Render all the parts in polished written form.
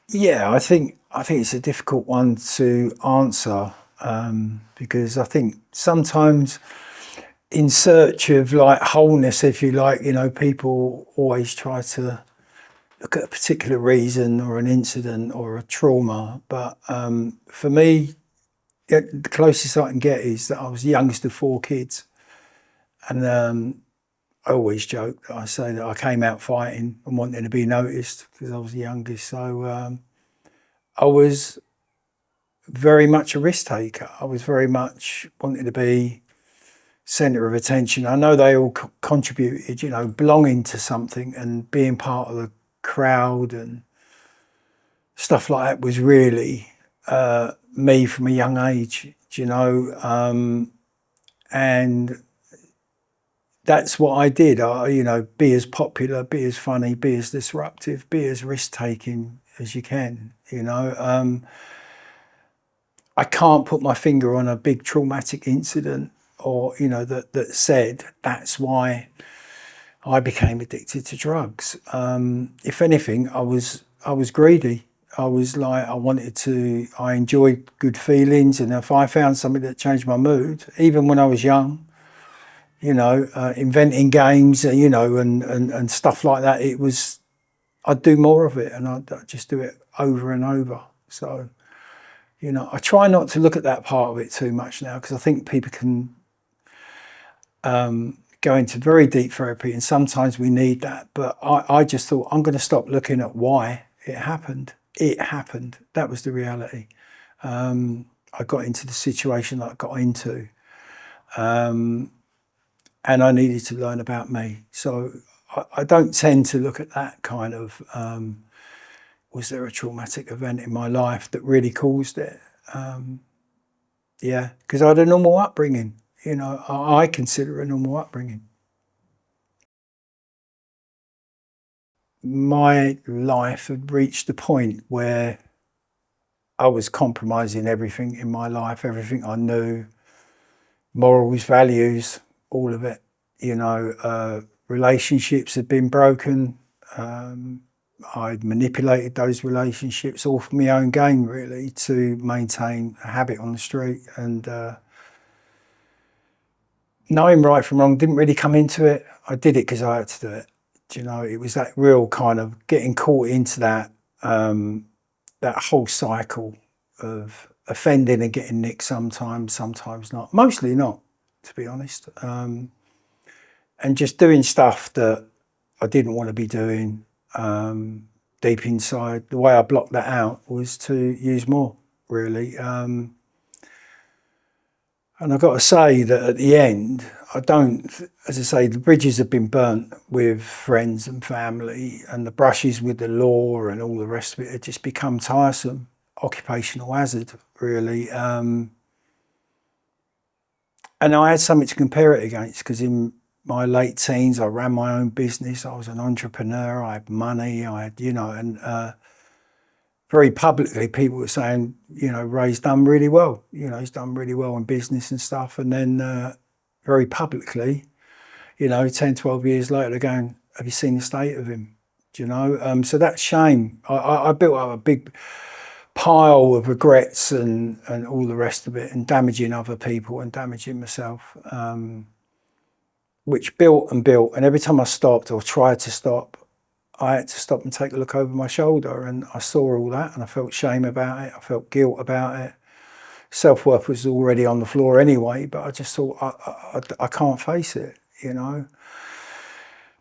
Yeah, I think it's a difficult one to answer, because I think sometimes in search of like wholeness, if you like, people always try to look at a particular reason or an incident or a trauma. But for me, the closest I can get is that I was the youngest of four kids, and I always joke that I say that I came out fighting and wanting to be noticed because I was the youngest. So I was very much a risk taker. I was very much wanting to be centre of attention. I know they all contributed, belonging to something and being part of the crowd and stuff like that was really me from a young age, and that's what I did. Be as popular, be as funny, be as disruptive, be as risk taking as you can. I can't put my finger on a big traumatic incident or that said that's why I became addicted to drugs. If anything, I was greedy. I was like I enjoyed good feelings, and if I found something that changed my mood, even when I was young, inventing games, and stuff like that, I'd do more of it, and I'd just do it over and over. So I try not to look at that part of it too much now because I think people can go into very deep therapy, and sometimes we need that. But I just thought I'm going to stop looking at why it happened. It happened. That was the reality. I got into the situation that I got into, and I needed to learn about me. So I don't tend to look at that kind of was there a traumatic event in my life that really caused it? Yeah, because I had a normal upbringing. I consider a normal upbringing. My life had reached a point where I was compromising everything in my life, everything I knew, morals, values, all of it. Relationships had been broken. I'd manipulated those relationships all for my own gain, really, to maintain a habit on the street. And knowing right from wrong didn't really come into it. I did it because I had to do it. It was that real kind of getting caught into that whole cycle of offending and getting nicked sometimes, sometimes not. Mostly not, to be honest. And just doing stuff that I didn't want to be doing deep inside. The way I blocked that out was to use more, really. And I've got to say that at the end, I don't, as I say, the bridges have been burnt with friends and family, and the brushes with the law and all the rest of it had just become tiresome, occupational hazard, really. And I had something to compare it against because in my late teens, I ran my own business. I was an entrepreneur. I had money. I had, and very publicly, people were saying, Ray's done really well. He's done really well in business and stuff. And then very publicly, 10, 12 years later, they're going, have you seen the state of him? So that's shame. I built up a big pile of regrets and all the rest of it, and damaging other people and damaging myself, which built and built. And every time I stopped or tried to stop, I had to stop and take a look over my shoulder, and I saw all that, and I felt shame about it. I felt guilt about it. Self-worth was already on the floor anyway, but I just thought I can't face it.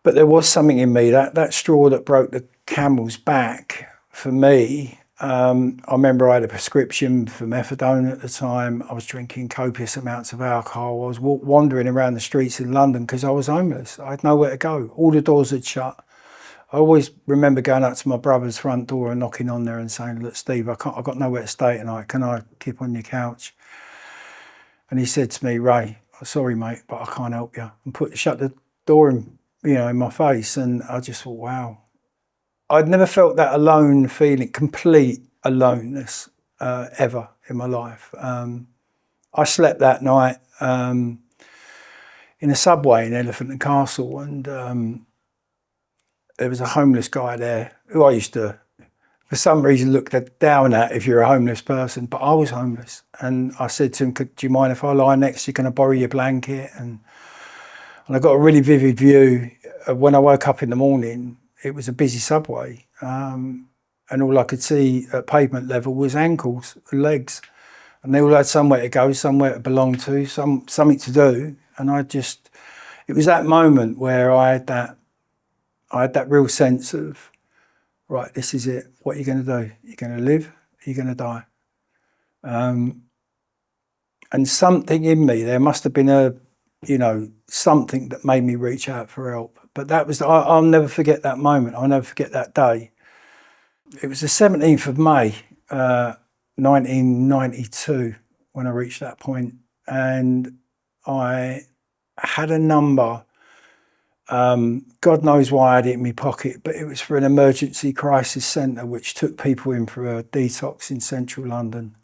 But there was something in me, that straw that broke the camel's back for me. I remember I had a prescription for methadone at the time. I was drinking copious amounts of alcohol. I was wandering around the streets in London because I was homeless. I had nowhere to go. All the doors had shut. I always remember going up to my brother's front door and knocking on there and saying, look, Steve, I've got nowhere to stay tonight. Can I keep on your couch? And he said to me, Ray, sorry, mate, but I can't help you. And shut the door in my face. And I just thought, wow. I'd never felt that alone feeling, complete aloneness ever in my life. I slept that night in a subway in Elephant and Castle, and there was a homeless guy there who I used to for some reason looked down at if you're a homeless person, but I was homeless. And I said to him, do you mind if I lie next to you? Can I borrow your blanket? And I got a really vivid view of when I woke up in the morning, it was a busy subway. And all I could see at pavement level was ankles and legs. And they all had somewhere to go, somewhere to belong to, something to do. And it was that moment where I had that real sense of, right, this is it. What are you going to do? You're going to live, you're going to die. And something in me, there must have been something that made me reach out for help. But I'll never forget that moment. I'll never forget that day. It was the 17th of May, 1992, when I reached that point. And I had a number. God knows why I had it in my pocket, but it was for an emergency crisis centre which took people in for a detox in central London.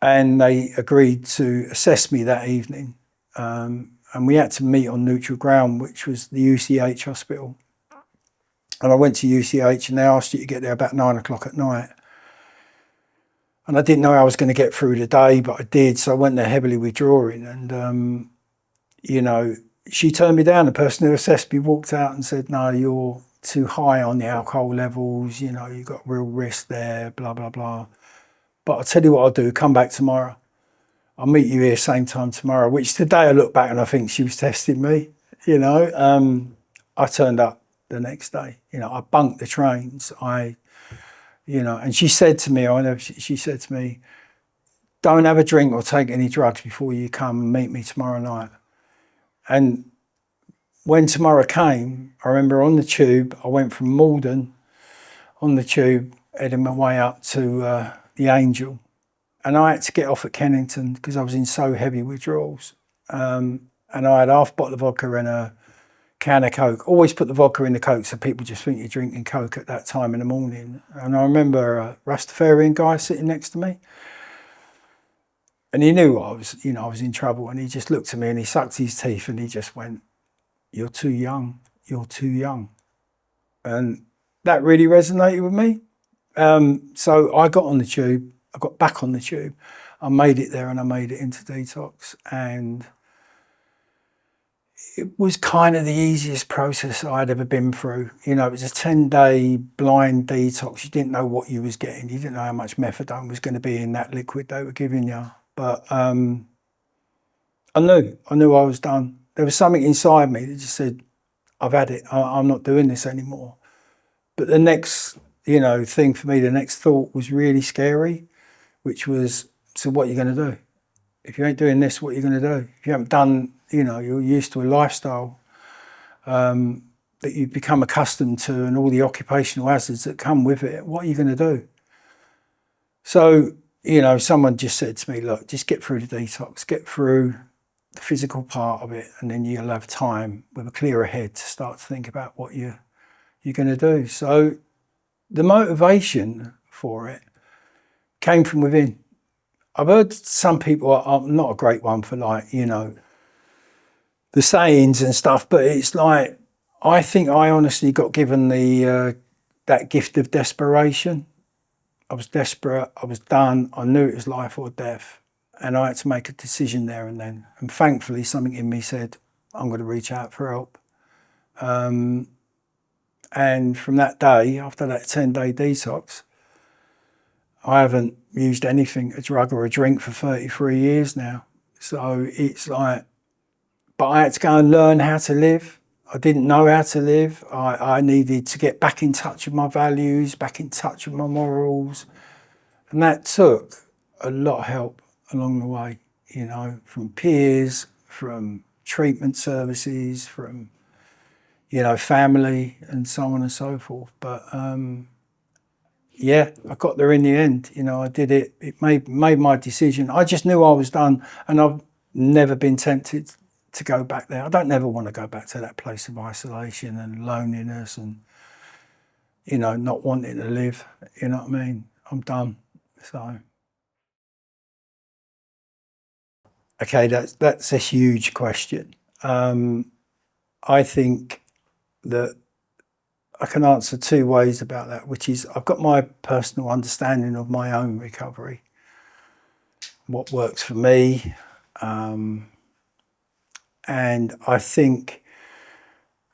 And they agreed to assess me that evening. And we had to meet on neutral ground, which was the UCH hospital. And I went to UCH and they asked you to get there about 9 o'clock at night. And I didn't know how I was going to get through the day, but I did. So I went there heavily withdrawing. And, she turned me down. The person who assessed me walked out and said, no, you're too high on the alcohol levels. You've got real risk there, blah, blah, blah. But I'll tell you what I'll do. Come back tomorrow. I'll meet you here same time tomorrow, which today I look back and I think she was testing me, I turned up the next day, I bunked the trains. And she said to me, she said to me, don't have a drink or take any drugs before you come and meet me tomorrow night. And when tomorrow came, I remember on the tube, I went from Malden on the tube, heading my way up to the Angel. And I had to get off at Kennington because I was in so heavy withdrawals. And I had half a bottle of vodka and a can of Coke. Always put the vodka in the Coke so people just think you're drinking Coke at that time in the morning. And I remember a Rastafarian guy sitting next to me. And he knew I was in trouble. And he just looked at me and he sucked his teeth and he just went, you're too young. You're too young. And that really resonated with me. So I got on the tube. I got back on the tube. I made it there and I made it into detox. And it was kind of the easiest process I'd ever been through. It was a 10-day blind detox. You didn't know what you was getting. You didn't know how much methadone was going to be in that liquid they were giving you. But I knew I was done. There was something inside me that just said, I've had it. I'm not doing this anymore. But the next, thing for me, the next thought was really scary, which was, so what are you going to do? If you ain't doing this, what are you going to do? If you haven't done, you're used to a lifestyle that you've become accustomed to and all the occupational hazards that come with it, what are you going to do? So, someone just said to me, look, just get through the detox, get through the physical part of it, and then you'll have time with a clearer head to start to think about what you're going to do. So the motivation for it came from within. I've heard some people, I'm not a great one for the sayings and stuff, but it's like, I think I honestly got given that gift of desperation. I was desperate, I was done, I knew it was life or death, and I had to make a decision there and then. And thankfully, something in me said, I'm going to reach out for help. And from that day, after that 10-day detox, I haven't used anything, a drug or a drink, for 33 years now. So it's like, but I had to go and learn how to live. I didn't know how to live. I needed to get back in touch with my values, back in touch with my morals. And that took a lot of help along the way, from peers, from treatment services, from, family and so on and so forth. But yeah, I got there in the end. I did it. It made my decision. I just knew I was done, and I've never been tempted to go back there. I don't ever want to go back to that place of isolation and loneliness and, not wanting to live. You know what I mean? I'm done. So, okay, that's a huge question. I think that I can answer two ways about that, which is I've got my personal understanding of my own recovery, what works for me. And I think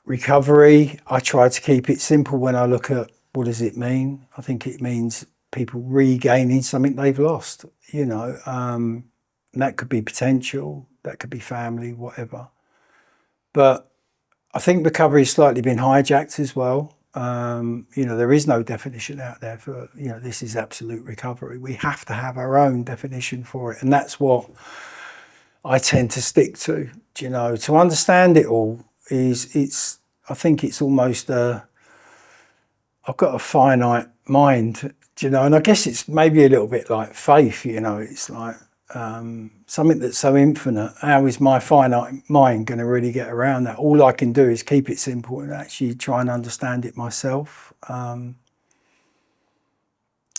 recovery, I try to keep it simple when I look at what does it mean. I think it means people regaining something they've lost, and that could be potential, that could be family, whatever. But I think recovery has slightly been hijacked as well. There is no definition out there for, this is absolute recovery. We have to have our own definition for it. And that's what I tend to stick to, to understand it all I think it's almost, I've got a finite mind, and I guess it's maybe a little bit like faith, it's like something that's so infinite. How is my finite mind going to really get around that? All I can do is keep it simple and actually try and understand it myself. And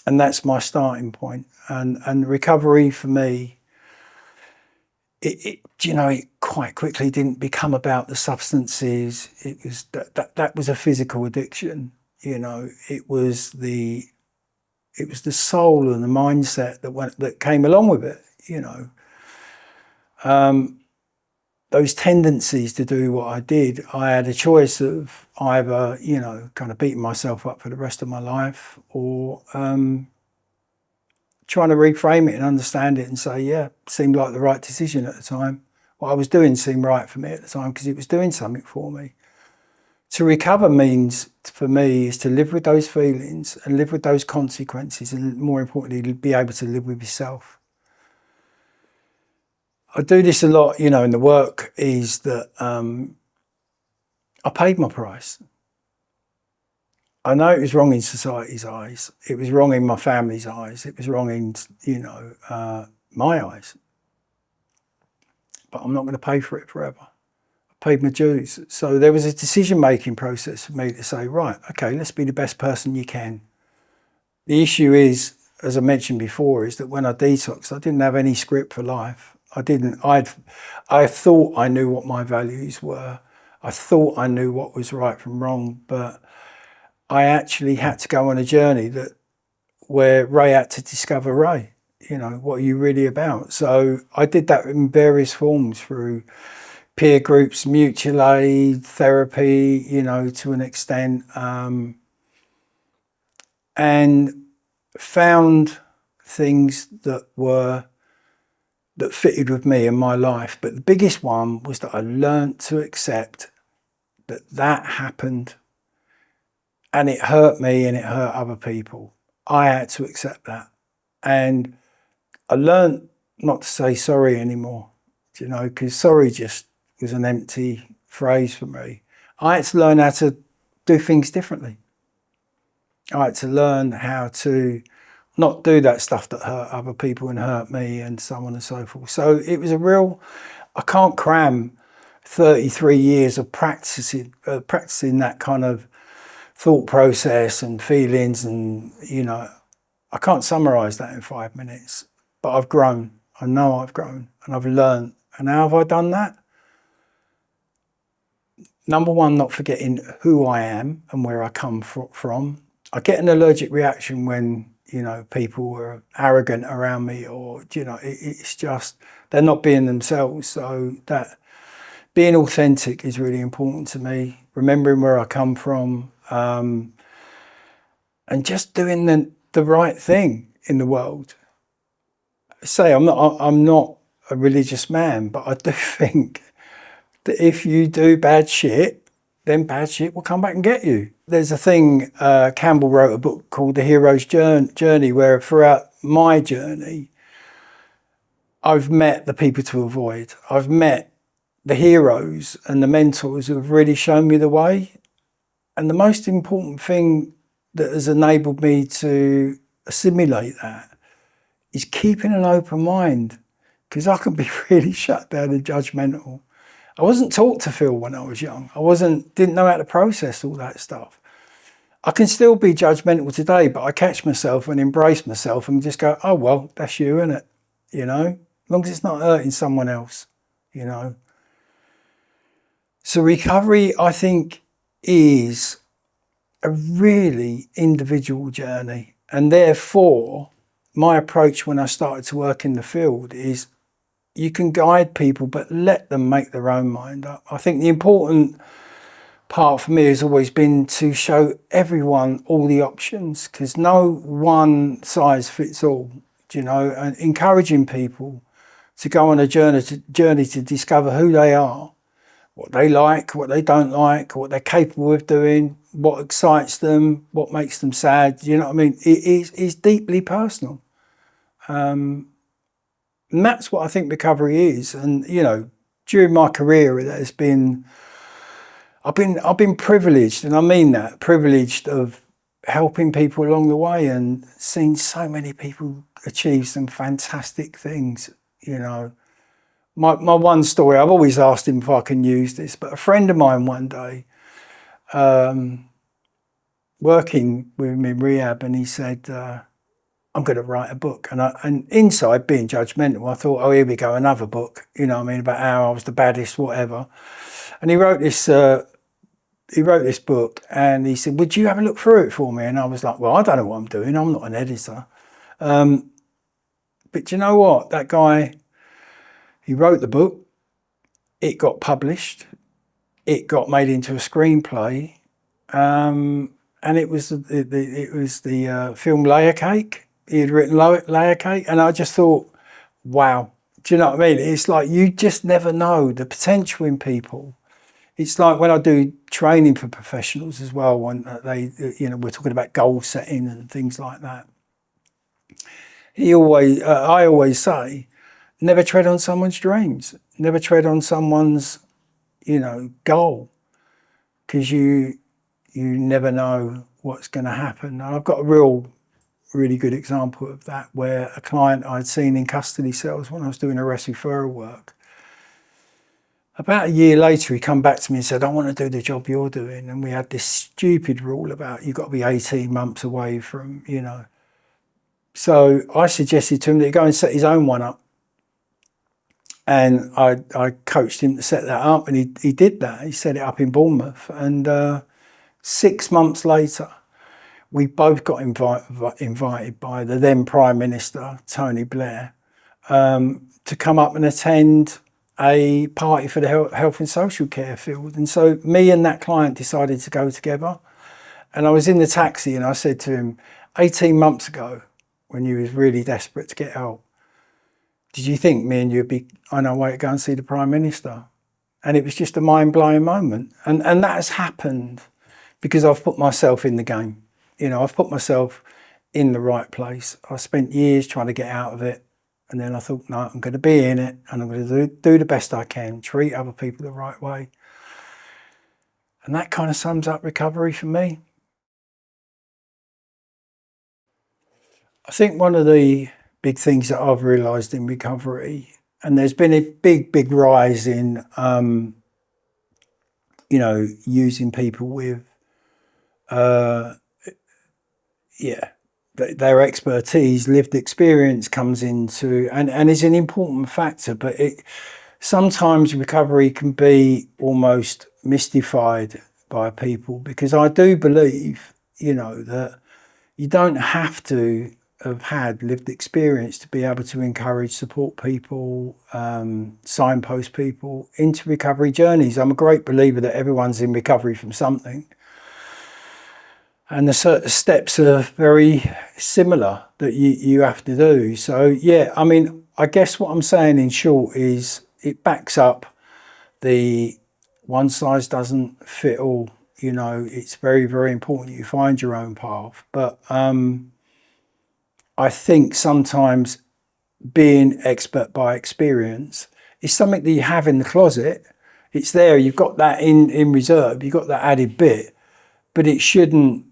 that's my starting point. And recovery for me, it quite quickly didn't become about the substances. It was that was a physical addiction. It was the soul and the mindset that came along with it. Those tendencies to do what I did, I had a choice of either, kind of beating myself up for the rest of my life, or trying to reframe it and understand it and say, yeah, seemed like the right decision at the time. What I was doing seemed right for me at the time because it was doing something for me. To recover means, for me, is to live with those feelings and live with those consequences, and more importantly, be able to live with yourself. I do this a lot, in the work, is that I paid my price. I know it was wrong in society's eyes. It was wrong in my family's eyes. It was wrong in, my eyes. But I'm not going to pay for it forever. I paid my dues. So there was a decision-making process for me to say, right, okay, let's be the best person you can. The issue is, as I mentioned before, is that when I detoxed, I didn't have any script for life. I thought I knew what my values were. I thought I knew what was right from wrong, but I actually had to go on a journey where Ray had to discover Ray. What are you really about? So I did that in various forms, through peer groups, mutual aid, therapy, to an extent, and found things that fitted with me and my life. But the biggest one was that I learned to accept that happened, and it hurt me and it hurt other people. I had to accept that. And I learned not to say sorry anymore, because sorry just was an empty phrase for me. I had to learn how to do things differently. I had to learn how to not do that stuff that hurt other people and hurt me, and so on and so forth. So it was I can't cram 33 years of practicing that kind of thought process and feelings, and I can't summarize that in 5 minutes. But I've grown. I know I've grown, and I've learned. And how have I done that? Number one, not forgetting who I am and where I come from. I get an allergic reaction when people are arrogant around me, or it's just they're not being themselves. So that being authentic is really important to me. Remembering where I come from, and just doing the right thing in the world. Say I'm not a religious man, but I do think that if you do bad shit, then bad shit will come back and get you. There's a thing, Campbell wrote a book called The Hero's Journey, where throughout my journey, I've met the people to avoid. I've met the heroes and the mentors who have really shown me the way. And the most important thing that has enabled me to assimilate that is keeping an open mind, because I can be really shut down and judgmental. I wasn't taught to feel when I was young. Didn't know how to process all that stuff. I can still be judgmental today, but I catch myself and embrace myself and just go, oh, well, that's you, isn't it? As long as it's not hurting someone else, So recovery, I think, is a really individual journey. And therefore, my approach when I started to work in the field is you can guide people, but let them make their own mind up. I think the important part for me has always been to show everyone all the options, because no one size fits all, and encouraging people to go on a journey to discover who they are, what they like, what they don't like, what they're capable of doing, what excites them, what makes them sad. You know what I mean? It's deeply personal. And that's what I think recovery is. And, during my career, I've been privileged, and I mean that, privileged of helping people along the way and seen so many people achieve some fantastic things. My one story, I've always asked him if I can use this, but a friend of mine one day, working with him in rehab, and he said, I'm going to write a book. And inside, being judgmental, I thought, oh, here we go, another book, about how I was the baddest, whatever. And he wrote this book, and he said, would you have a look through it for me? And I was like, well, I don't know what I'm doing. I'm not an editor. But you know what? That guy, he wrote the book. It got published. It got made into a screenplay. And it was the film Layer Cake. He had written Layer Cake. And I just thought, wow. Do you know what I mean? It's like you just never know the potential in people. It's like when I do training for professionals as well, when we're talking about goal setting and things like that. I always say, never tread on someone's dreams. Never tread on someone's, goal, because you never know what's going to happen. And I've got a really good example of that, where a client I'd seen in custody cells when I was doing arrest referral work. About a year later, he come back to me and said, I want to do the job you're doing. And we had this stupid rule about you've got to be 18 months away from, So I suggested to him that he go and set his own one up. And I coached him to set that up, and he did that. He set it up in Bournemouth. And 6 months later, we both got invited by the then Prime Minister, Tony Blair, to come up and attend a party for the health and social care field. And so me and that client decided to go together. And I was in the taxi and I said to him, 18 months ago, when you was really desperate to get help, did you think me and you'd be on our way to go and see the Prime Minister? And it was just a mind-blowing moment. And that has happened because I've put myself in the game. I've put myself in the right place. I spent years trying to get out of it. And then I thought, no, I'm going to be in it, and I'm going to do the best I can, treat other people the right way. And that kind of sums up recovery for me. I think one of the big things that I've realised in recovery, and there's been a big rise in, using people with, their expertise, lived experience comes into, and is an important factor, but sometimes recovery can be almost mystified by people, because I do believe, that you don't have to have had lived experience to be able to encourage, support people, signpost people into recovery journeys. I'm a great believer that everyone's in recovery from something. And the certain steps are very similar that you have to do. So, I guess what I'm saying in short is it backs up the one size doesn't fit all. It's very, very important you find your own path. But I think sometimes being expert by experience is something that you have in the closet. It's there, you've got that in reserve, you've got that added bit, but it shouldn't,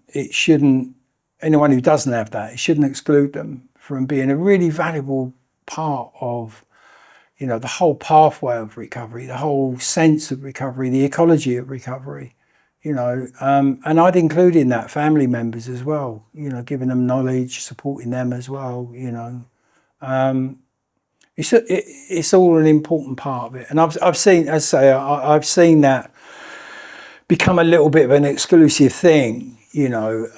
anyone who doesn't have that, it shouldn't exclude them from being a really valuable part of, the whole pathway of recovery, the whole sense of recovery, the ecology of recovery, and I'd include in that family members as well, giving them knowledge, supporting them as well, it's all an important part of it. And I've seen, as I say, I've seen that become a little bit of an exclusive thing, you know,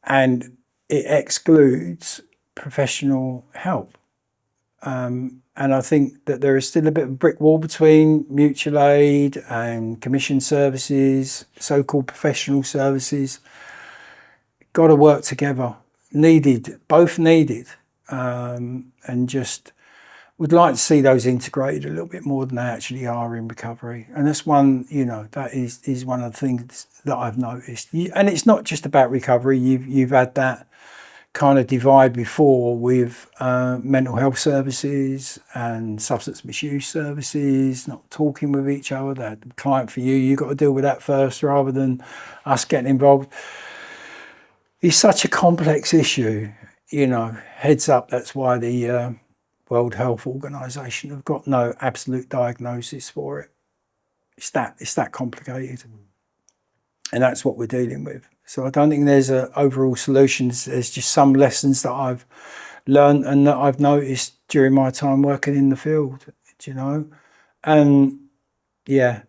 and it excludes professional help. And I think that there is still a bit of a brick wall between mutual aid and commission services, so-called professional services. Got to work together. Needed, both needed, and just would like to see those integrated a little bit more than they actually are in recovery. And that's one, you know, that is one of the things that I've noticed. And it's not just about recovery. You've had that kind of divide before with mental health services and substance misuse services, not talking with each other. That client for you, you've got to deal with that first rather than us getting involved. It's such a complex issue, you know, heads up, that's why the World Health Organization have got no absolute diagnosis for it. It's that complicated. And that's what we're dealing with. So I don't think there's an overall solution. There's just some lessons that I've learned and that I've noticed during my time working in the field, you know. And yeah,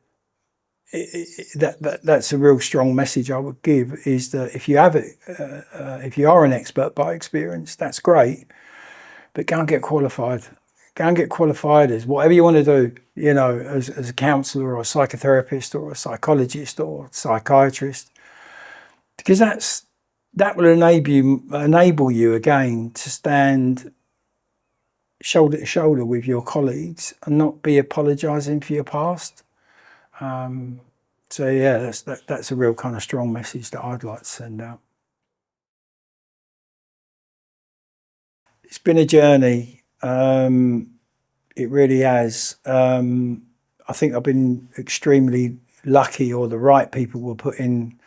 that's a real strong message I would give, is that if you have it, if you are an expert by experience, that's great, but go and get qualified. Go and get qualified as whatever you want to do, you know, as a counsellor or a psychotherapist or a psychologist or psychiatrist, because that will enable you again to stand shoulder to shoulder with your colleagues and not be apologising for your past. So yeah, that's a real kind of strong message that I'd like to send out. It's been a journey. It really has. I think I've been extremely lucky, or the right people were put in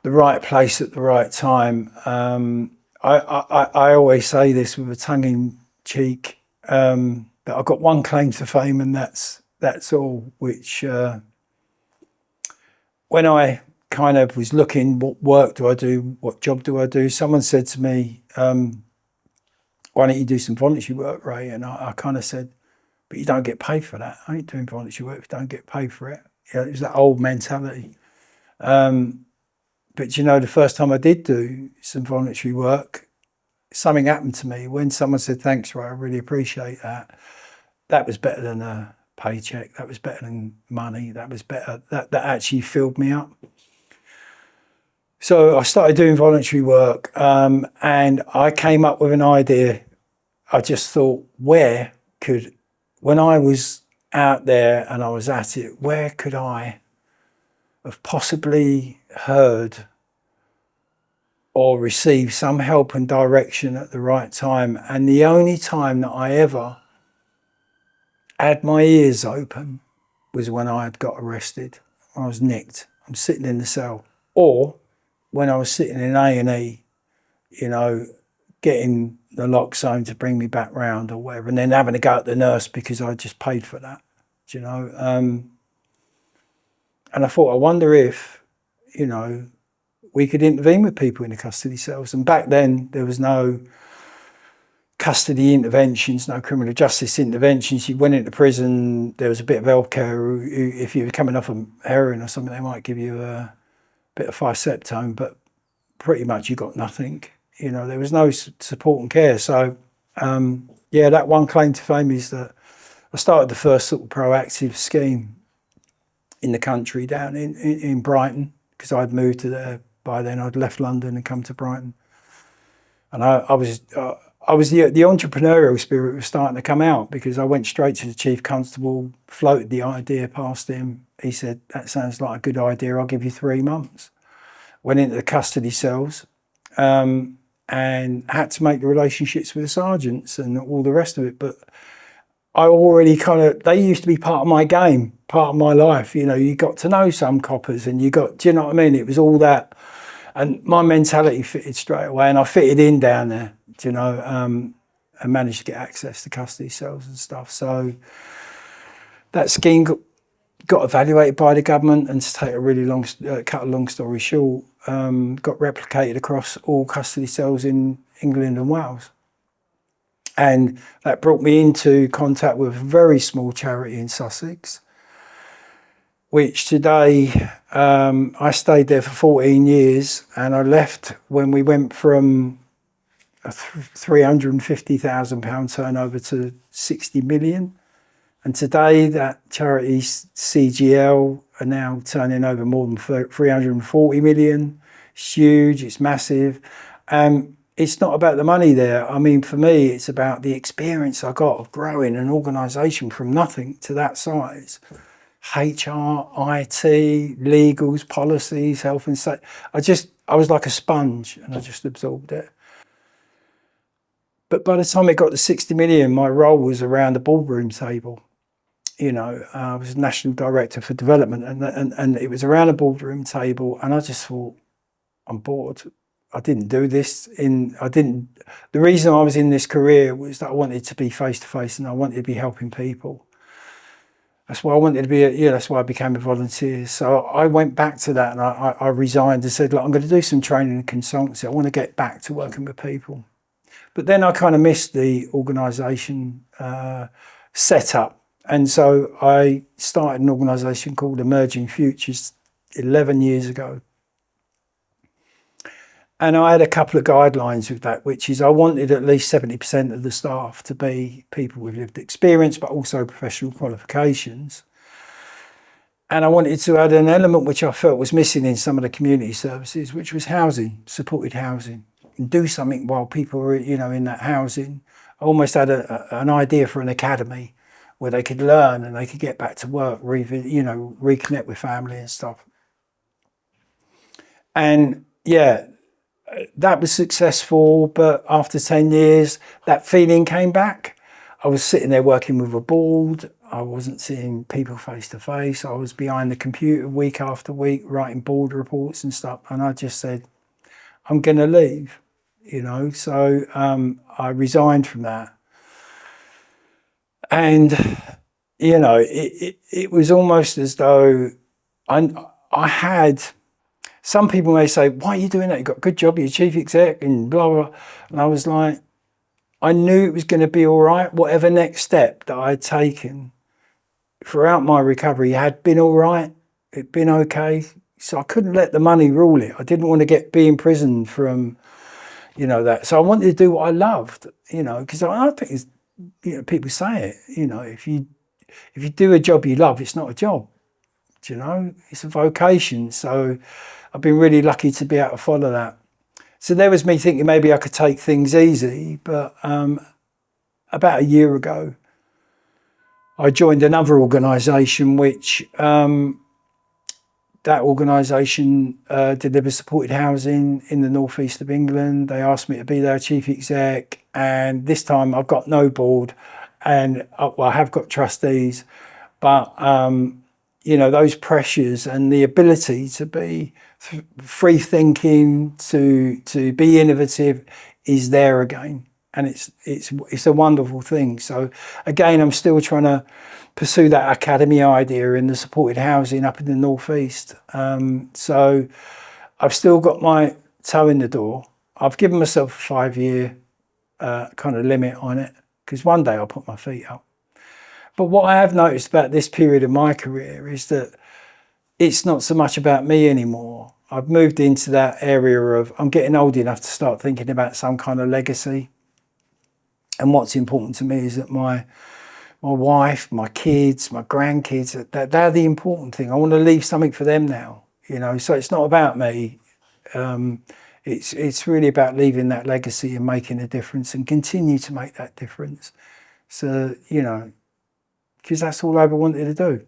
the right place at the right time. I always say this with a tongue in cheek, that I've got one claim to fame, and that's all. Which when I kind of was looking, what work do I do? What job do I do? Someone said to me, why don't you do some voluntary work, Ray? And I kind of said, but you don't get paid for that. I ain't doing voluntary work if you don't get paid for it. You know, it was that old mentality. But you know, the first time I did do some voluntary work, something happened to me. When someone said, thanks, Ray, I really appreciate that. That was better than a paycheck. That was better than money. That was better. That actually filled me up. So I started doing voluntary work, and I came up with an idea. I just thought, when I was out there and I was at it, where could I have possibly heard or received some help and direction at the right time? And the only time that I ever had my ears open was when I had got arrested. I was nicked. I'm sitting in the cell. Or when I was sitting in A&E, you know, getting the loxone to bring me back round or whatever, and then having to go at the nurse because I just paid for that, you know. And I thought, I wonder if, you know, we could intervene with people in the custody cells. And back then there was no custody interventions, no criminal justice interventions. You went into prison, there was a bit of healthcare. If you were coming off of heroin or something, they might give you a bit of ficeptone, but pretty much you got nothing. You know, there was no support and care. So, yeah, that one claim to fame is that I started the first sort of proactive scheme in the country down in Brighton, because I'd moved to there by then. I'd left London and come to Brighton. And I was the entrepreneurial spirit was starting to come out, because I went straight to the chief constable, floated the idea past him. He said, that sounds like a good idea. I'll give you 3 months. Went into the custody cells, and had to make the relationships with the sergeants and all the rest of it. But I already they used to be part of my game, part of my life. You know, you got to know some coppers and do you know what I mean? It was all that. And my mentality fitted straight away, and I fitted in down there, you know, and managed to get access to custody cells and stuff. So that scheme got evaluated by the government, and to take a really cut a long story short, got replicated across all custody cells in England and Wales. And that brought me into contact with a very small charity in Sussex. which today, I stayed there for 14 years, and I left when we went from a £350,000 turnover to 60 million. And today that charities, CGL, are now turning over more than 340 million. It's huge, it's massive. It's not about the money there. I mean, for me, it's about the experience I got of growing an organisation from nothing to that size. HR, IT, legals, policies, health and safety. I was like a sponge, and I just absorbed it. But by the time it got to 60 million, my role was around the boardroom table. You know, I was national director for development, and it was around a boardroom table, and I just thought, I'm bored. I didn't do this the reason I was in this career was that I wanted to be face to face, and I wanted to be helping people. That's why I wanted to be, that's why I became a volunteer. So I went back to that, and I resigned and said, look, I'm going to do some training and consultancy. I want to get back to working with people. But then I kind of missed the organisation setup. And so I started an organisation called Emerging Futures 11 years ago. And I had a couple of guidelines with that, which is I wanted at least 70% of the staff to be people with lived experience, but also professional qualifications. And I wanted to add an element which I felt was missing in some of the community services, which was housing, supported housing, and do something while people were, in that housing. I almost had an idea for an academy where they could learn and they could get back to work, reconnect with family and stuff. And yeah, that was successful, but after 10 years, that feeling came back. I was sitting there working with a board. I wasn't seeing people face to face. I was behind the computer week after week, writing board reports and stuff. And I just said, I'm going to leave, So I resigned from that. And, it was almost as though I had... Some people may say, why are you doing that? You've got a good job, you're chief exec and blah, blah. And I was like, I knew it was going to be all right. Whatever next step that I'd taken throughout my recovery had been all right. It'd been okay. So I couldn't let the money rule it. I didn't want to be imprisoned from, that. So I wanted to do what I loved, because I think it's, people say it, if you do a job you love, it's not a job, it's a vocation. So I've been really lucky to be able to follow that. So there was me thinking maybe I could take things easy, but about a year ago, I joined another organisation which that organisation delivers supported housing in the northeast of England. They asked me to be their chief exec, and this time I've got no board, and I have got trustees, but those pressures and the ability to be free thinking, to be innovative is there again. And it's a wonderful thing. So again, I'm still trying to pursue that academy idea in the supported housing up in the northeast. So I've still got my toe in the door. I've given myself a 5-year kind of limit on it, because one day I'll put my feet up. But what I have noticed about this period of my career is that it's not so much about me anymore. I've moved into that area of, I'm getting old enough to start thinking about some kind of legacy. And what's important to me is that my wife, my kids, my grandkids, they're the important thing. I want to leave something for them now, So it's not about me. It's really about leaving that legacy and making a difference and continue to make that difference. So, because that's all I ever wanted to do,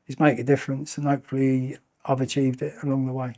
is make a difference, and hopefully I've achieved it along the way.